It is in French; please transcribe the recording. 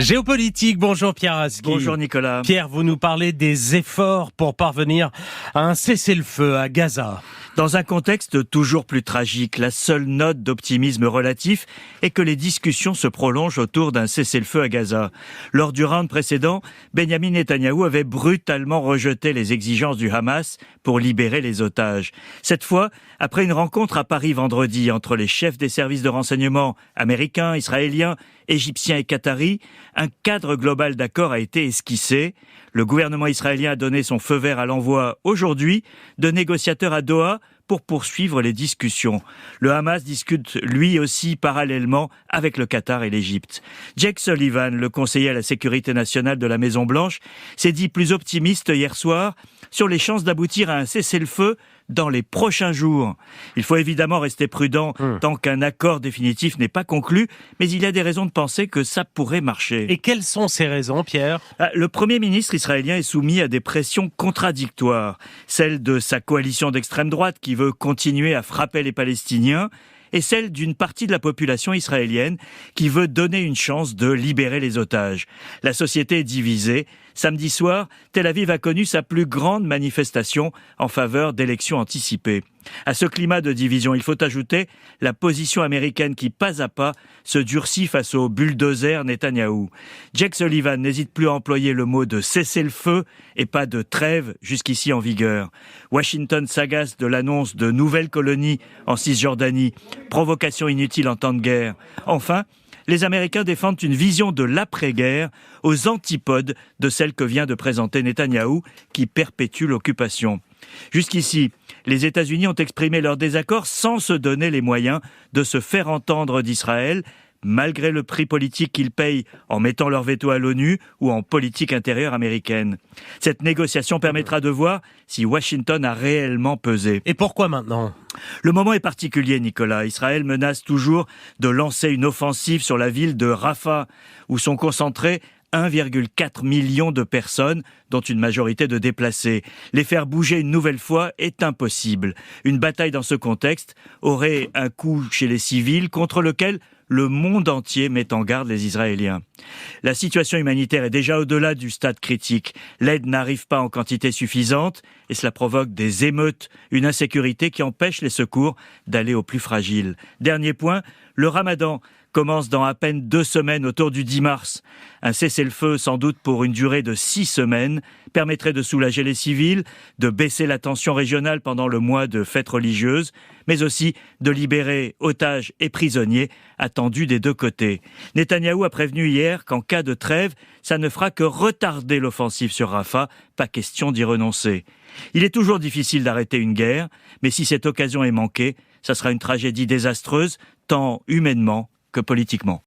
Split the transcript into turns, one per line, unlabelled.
Géopolitique, bonjour Pierre Aski.
Bonjour Nicolas.
Pierre, vous nous parlez des efforts pour parvenir à un cessez-le-feu à Gaza.
Dans un contexte toujours plus tragique, la seule note d'optimisme relatif est que les discussions se prolongent autour d'un cessez-le-feu à Gaza. Lors du round précédent, Benyamin Netanyahou avait brutalement rejeté les exigences du Hamas pour libérer les otages. Cette fois, après une rencontre à Paris vendredi entre les chefs des services de renseignement américains, israéliens, égyptiens et qataris, un cadre global d'accord a été esquissé. Le gouvernement israélien a donné son feu vert à l'envoi aujourd'hui de négociateurs à Doha pour poursuivre les discussions. Le Hamas discute lui aussi parallèlement avec le Qatar et l'Égypte. Jake Sullivan, le conseiller à la sécurité nationale de la Maison-Blanche, s'est dit plus optimiste hier soir sur les chances d'aboutir à un cessez-le-feu dans les prochains jours. Il faut évidemment rester prudent tant qu'un accord définitif n'est pas conclu, mais il y a des raisons de penser que ça pourrait marcher.
Et quelles sont ces raisons, Pierre ?
Le Premier ministre israélien est soumis à des pressions contradictoires. Celle de sa coalition d'extrême droite qui veut continuer à frapper les Palestiniens et celle d'une partie de la population israélienne qui veut donner une chance de libérer les otages. La société est divisée. Samedi soir, Tel Aviv a connu sa plus grande manifestation en faveur d'élections anticipées. À ce climat de division, il faut ajouter la position américaine qui, pas à pas, se durcit face au bulldozer Netanyahou. Jake Sullivan n'hésite plus à employer le mot de cessez-le-feu et pas de trêve jusqu'ici en vigueur. Washington s'agace de l'annonce de nouvelles colonies en Cisjordanie. Provocation inutile en temps de guerre. Enfin, les Américains défendent une vision de l'après-guerre aux antipodes de celle que vient de présenter Netanyahou qui perpétue l'occupation. Jusqu'ici, les États-Unis ont exprimé leur désaccord sans se donner les moyens de se faire entendre d'Israël, malgré le prix politique qu'ils payent en mettant leur veto à l'ONU ou en politique intérieure américaine. Cette négociation permettra de voir si Washington a réellement pesé.
Et pourquoi maintenant ?
Le moment est particulier, Nicolas. Israël menace toujours de lancer une offensive sur la ville de Rafah, où sont concentrés 1,4 million de personnes, dont une majorité de déplacés. Les faire bouger une nouvelle fois est impossible. Une bataille dans ce contexte aurait un coût chez les civils contre lequel le monde entier met en garde les Israéliens. La situation humanitaire est déjà au-delà du stade critique. L'aide n'arrive pas en quantité suffisante et cela provoque des émeutes, une insécurité qui empêche les secours d'aller aux plus fragiles. Dernier point, le Ramadan commence dans à peine 2 semaines autour du 10 mars. Un cessez-le-feu, sans doute pour une durée de 6 semaines, permettrait de soulager les civils, de baisser la tension régionale pendant le mois de fêtes religieuses, mais aussi de libérer otages et prisonniers attendus des deux côtés. Netanyahou a prévenu hier qu'en cas de trêve, ça ne fera que retarder l'offensive sur Rafah, pas question d'y renoncer. Il est toujours difficile d'arrêter une guerre, mais si cette occasion est manquée, ça sera une tragédie désastreuse, tant humainement que politiquement.